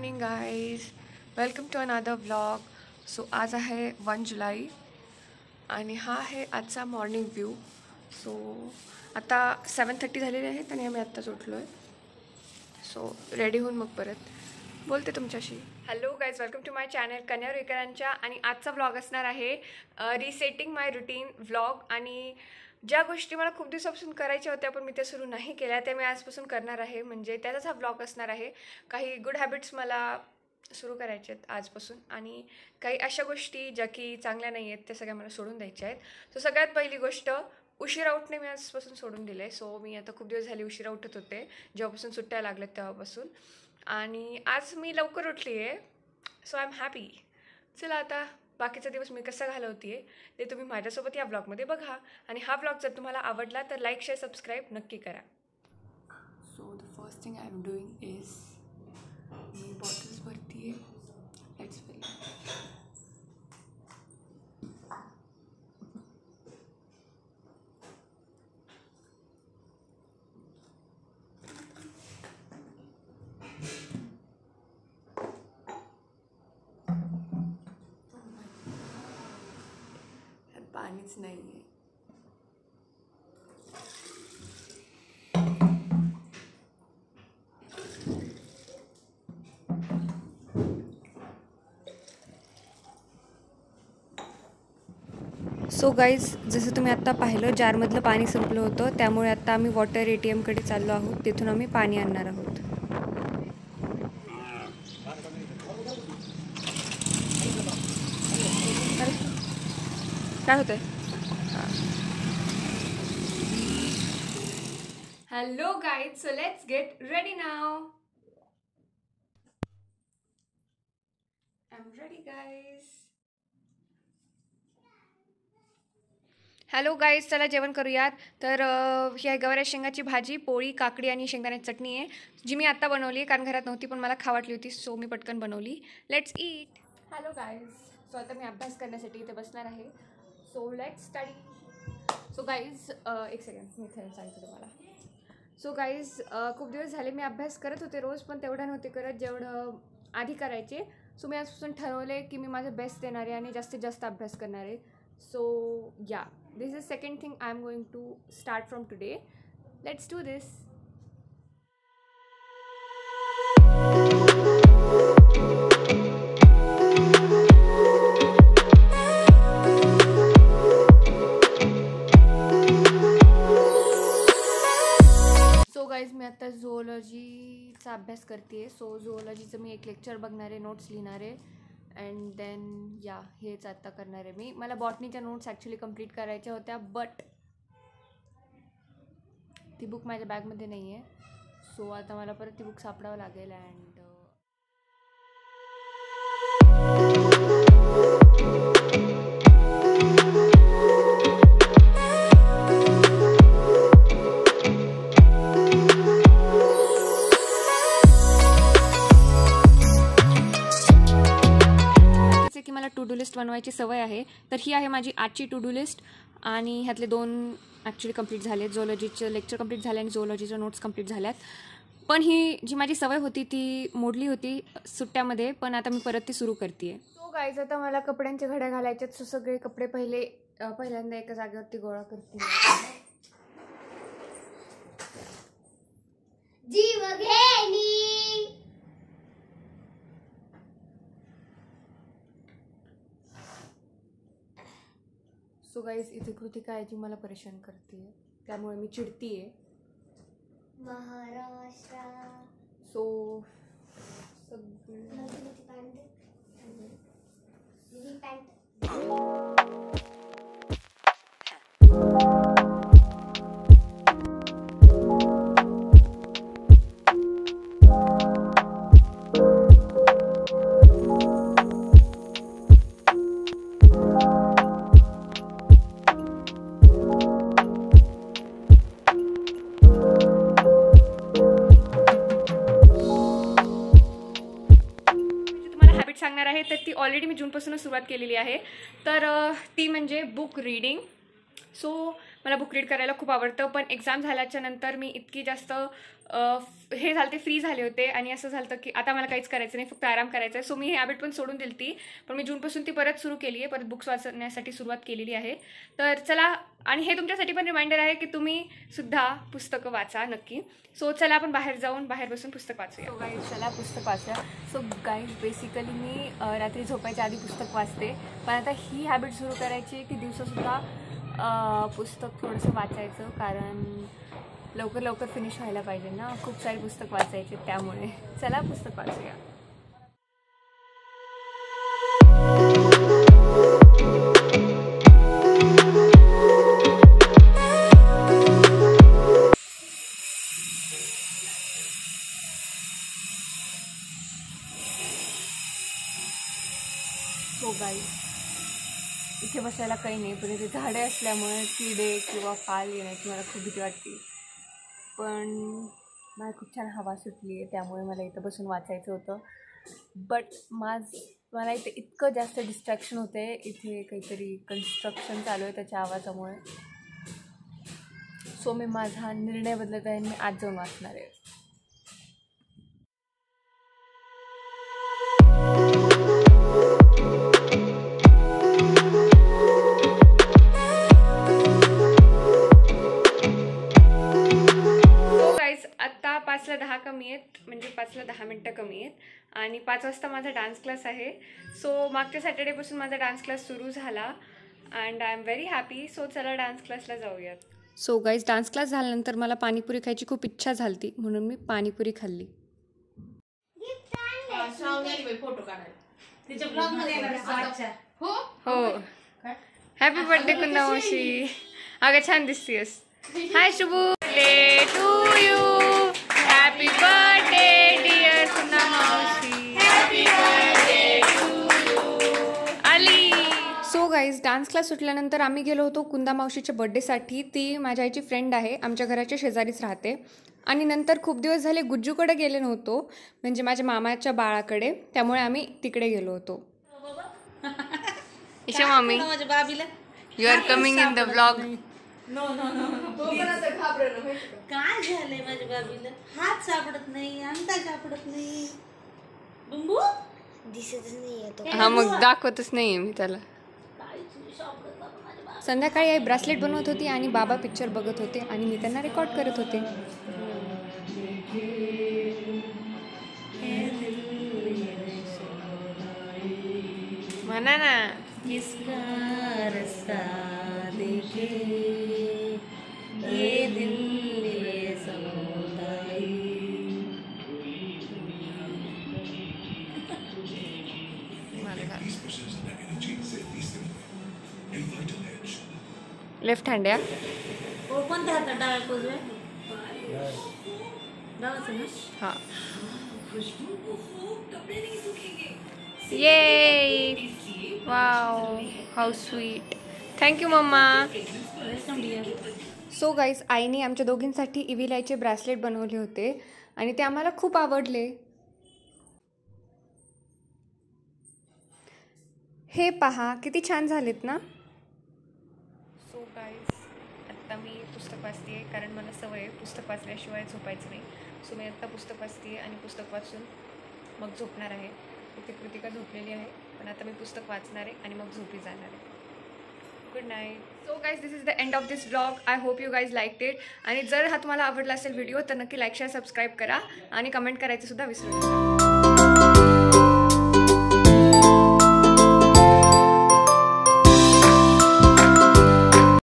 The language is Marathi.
Morning guys, welcome to another vlog. So आज आहे 1 जुलै आणि हा आहे आजचा मॉर्निंग व्ह्यू. सो आता 7:30 झालेले आहेत आणि आम्ही आत्ताच उठलो आहे. सो रेडी होऊन मग परत बोलते तुमच्याशी. Hello guys, welcome to my channel Kanya रुईकरांच्या. आणि आजचा व्लॉग असणार आहे रिसेटिंग माय रुटीन व्लॉग. आणि ज्या गोष्टी मला खूप दिवसापासून करायच्या होत्या पण मी त्या सुरू नाही केल्या त्या मी आजपासून करणार आहे. म्हणजे त्याचाच हा व्लॉग असणार आहे. काही गुड हॅबिट्स मला सुरू करायचे आहेत आजपासून आणि काही अशा गोष्टी ज्या की चांगल्या नाही आहेत त्या सगळ्या मला सोडून द्यायच्या आहेत. सो सगळ्यात पहिली गोष्ट, उशिरा उठणे मी आजपासून सोडून दिले. सो मी आता खूप दिवस झाले उशिरा उठत होते, जेव्हापासून सुट्ट्या लागल्यात तेव्हापासून. आणि आज मी लवकर उठली आहे. So I am happy. चला आता बाकीचा दिवस मी कसं घालवते ते तुम्ही माझ्यासोबत या व्लॉगमध्ये बघा. आणि हा व्लॉग जर तुम्हाला आवडला तर लाईक शेअर सबस्क्राईब नक्की करा. So the first thing I am doing is मी बॉटल्स भरती आहे. Let's fill. पाणीच नाही आहे. सो गाईज, जसं तुम्ही आत्ता पाहिलं जारमधलं पाणी संपलं होतं, त्यामुळे आत्ता आम्ही वॉटर ATMकडे चाललो आहोत. तिथून आम्ही पाणी आणणार आहोत. काय होतंय? Hello guys, so let's get ready now. I am ready guys. Hello guys, चला जेवण करूयात. तर ही आहे गवाऱ्या शेंगाची भाजी, पोळी, काकडी आणि शेंगदाण्याची चटणी आहे, जी मी आत्ता बनवली आहे कारण घरात नव्हती पण मला खाऊ वाटली होती. सो मी पटकन बनवली. Let's eat. Hello guys, so आता मी अभ्यास करण्यासाठी इथे बसणार आहे. So let's study. So guys एक सेकंड मी इथे सांगते तुम्हाला. सो गाईज खूप दिवस झाले मी अभ्यास करत होते रोज, पण तेवढं नव्हते करत जेवढं आधी करायचे. सो मी आजपासून ठरवले की मी माझं बेस्ट देणार आहे आणि जास्तीत जास्त अभ्यास करणार आहे. सो या, this is second thing I'm going to start from today. Let's do this. So guys, मी आता झुओलॉजीचा अभ्यास करते आहे. सो झुओलॉजीचं मी एक लेक्चर बघणार आहे, नोट्स लिहिणार आहे अँड देन या हेच आता करणार आहे मी. मला बॉटनीच्या नोट्स ॲक्च्युली कंप्लीट करायच्या होत्या बट ती बुक माझ्या बॅगमध्ये नाही आहे. सो आता मला परत ती बुक सापडावं लागेल. अँड की मला टू डू लिस्ट बनवायची सवय आहे. तर ही आहे माझी आजची टू डू लिस्ट आणि ह्यातले 2 ॲक्च्युली कंप्लीट झाले. झुओलॉजीचं लेक्चर कंप्लीट झाले आणि झुओलॉजीच्या नोट्स कंप्लीट झाल्यात. पण ही जी माझी सवय होती ती मोडली होती सुट्ट्यामध्ये, पण आता मी परत ती सुरू करते आहे. सो गाईज, आता मला कपड्यांच्या घड्या घालायच्यात. सो सगळे कपडे पहिल्यांदा एका जागेवरती गोळा करते. सो गाईज, इथे कृतिका आहे जी मला परेशान करते, त्यामुळे मी चिडतीये. महाराष्ट्र. सो सांगणार आहे तर ती ऑलरेडी मी जूनपासूनच सुरुवात केलेली आहे. तर ती म्हणजे बुक रीडिंग. सो मला बुक रीड करायला खूप आवडतं, पण एक्झाम झाल्याच्या नंतर मी इतकी जास्त हे झालं ते फ्री झाले होते आणि असं झालं की आता मला काहीच करायचं नाही, फक्त आराम करायचा आहे. सो मी ही हॅबिट पण सोडून दिली ती, पण मी जूनपासून ती परत सुरू केली आहे, परत बुक्स वाचण्यासाठी सुरुवात केलेली आहे. तर चला, आणि हे तुमच्यासाठी पण रिमाइंडर आहे की तुम्ही सुद्धा पुस्तकं वाचा नक्की. सो चला आपण बाहेर बसून पुस्तक वाचूया. सो गाईज चला पुस्तक वाचूया. सो गाईज बेसिकली मी रात्री झोपायच्या आधी पुस्तक वाचते, पण आता ही हॅबिट सुरू करायची की दिवसासुद्धा पुस्तक थोडंसं वाचायचं, कारण लवकर फिनिश व्हायला पाहिजे ना. खूप सारी पुस्तक वाचायचे, त्यामुळे चला पुस्तक वाचूया. सो गाईज इथे बसायला काही नाही, पण इथे झाडे असल्यामुळे किडे किंवा पाल येण्याची मला खूप भीती वाटते. पण मला खूप छान हवा सुटली आहे, त्यामुळे मला इथं बसून वाचायचं होतं. बट मला इथे इतकं जास्त डिस्ट्रॅक्शन होते, इथे काहीतरी कन्स्ट्रक्शन चालू आहे त्याच्या आवाजामुळे. सो मी माझा निर्णय बदलत आहे, मी आज जाऊन वाचणार आहे. आता 5:10 कमी आहेत, म्हणजे 5:10 मिनटं कमी आहेत, आणि 5 वाजता माझा डान्स क्लास आहे. सो मागच्या सॅटर्डेपासून माझा डान्स क्लास सुरू झाला and I am very happy. So चला डान्स क्लासला जाऊयात. सो गाईज डान्स क्लास झाल्यानंतर मला पाणीपुरी खायची खूप इच्छा झाली, म्हणून मी पाणीपुरी खाल्ली. हो, हॅपी बर्थडे कुंदा मावशी. अगं छान दिसतेस. Hi Shubhu, to you happy birthday dear Kunda मावशी. Happy birthday to you. आली. सो गाईज डान्स क्लास सुटल्यानंतर आम्ही गेलो होतो कुंदा मावशीच्या बर्थडेसाठी. ती माझ्या आईची फ्रेंड आहे, आमच्या घराच्या शेजारीच राहते. आणि नंतर खूप दिवस झाले गुज्जूकडे गेले नव्हतो, म्हणजे माझ्या मामाच्या बाळाकडे, त्यामुळे आम्ही तिकडे गेलो होतो. इशा मामी, you are coming in the vlog. No no no काय झालंय माझ्या बाबीला? हात सापडत नाही, अंगठा सापडत नाही. बुंबू दिसतच नाही. हा मग दाखवतच नाहीये मी त्याला. संध्याकाळी आई ब्रासलेट बनवत होती आणि बाबा पिक्चर बघत होते आणि मी त्यांना रेकॉर्ड करत होते. म्हणा ना. किसका रस्ता देखे ये दिल ये सौदाई. लेफ्ट हँड या. कोणत्या हातात? डाव्या उजव्या? डावाचं ना. हा. ये वाव, हाऊ स्वीट. थँक्यू मम्मा. सो गाईज आईने आमच्या दोघींसाठी इव्हिलायचे ब्रासलेट बनवले होते आणि ते आम्हाला खूप आवडले. हे पहा किती छान झालेत ना. सो गाईज आत्ता मी पुस्तक वाचते आहे, कारण मला सवय आहे पुस्तक वाचल्याशिवाय झोपायचं नाही. सो मी आत्ता पुस्तक वाचते आणि पुस्तक वाचून मग झोपणार आहे. इथे कृतिका झोपलेली आहे, पण आता मी पुस्तक वाचणार आहे आणि मग झोपी जाणार आहे. Good night. So guys this is the end of this blog. I hope you guys like it. आणि जर हा तुम्हाला आवडला असेल व्हिडिओ तर नक्की लाईक शेअर सबस्क्राईब करा आणि कमेंट करायचं सुद्धा विसरू नका.